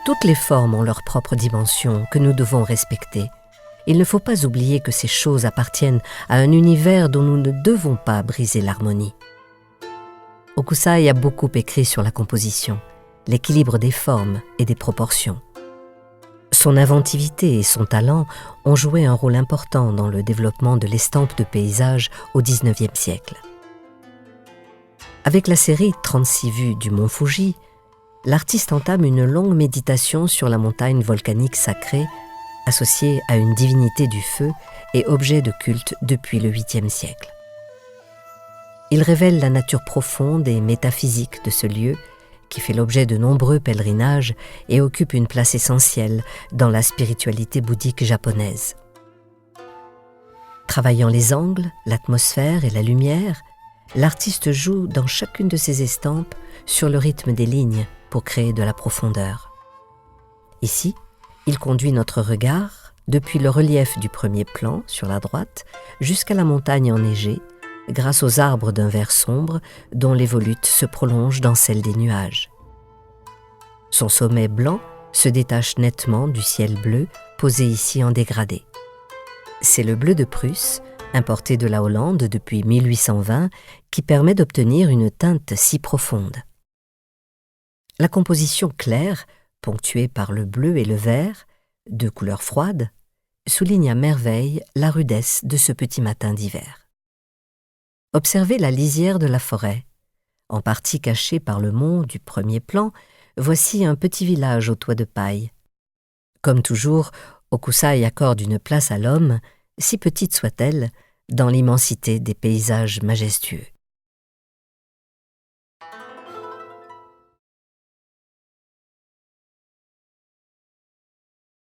Toutes les formes ont leur propre dimension que nous devons respecter. Il ne faut pas oublier que ces choses appartiennent à un univers dont nous ne devons pas briser l'harmonie. Hokusai a beaucoup écrit sur la composition, l'équilibre des formes et des proportions. Son inventivité et son talent ont joué un rôle important dans le développement de l'estampe de paysage au XIXe siècle. Avec la série 36 vues du mont Fuji, l'artiste entame une longue méditation sur la montagne volcanique sacrée, associée à une divinité du feu et objet de culte depuis le 8e siècle. Il révèle la nature profonde et métaphysique de ce lieu qui fait l'objet de nombreux pèlerinages et occupe une place essentielle dans la spiritualité bouddhique japonaise. Travaillant les angles, l'atmosphère et la lumière, l'artiste joue dans chacune de ses estampes sur le rythme des lignes pour créer de la profondeur. Ici, il conduit notre regard depuis le relief du premier plan sur la droite jusqu'à la montagne enneigée, grâce aux arbres d'un vert sombre dont les volutes se prolongent dans celles des nuages. Son sommet blanc se détache nettement du ciel bleu posé ici en dégradé. C'est le bleu de Prusse, importé de la Hollande depuis 1820, qui permet d'obtenir une teinte si profonde. La composition claire, ponctuée par le bleu et le vert, deux couleurs froides, souligne à merveille la rudesse de ce petit matin d'hiver. Observez la lisière de la forêt. En partie cachée par le mont du premier plan, voici un petit village au toit de paille. Comme toujours, Hokusai accorde une place à l'homme, si petite soit-elle, dans l'immensité des paysages majestueux.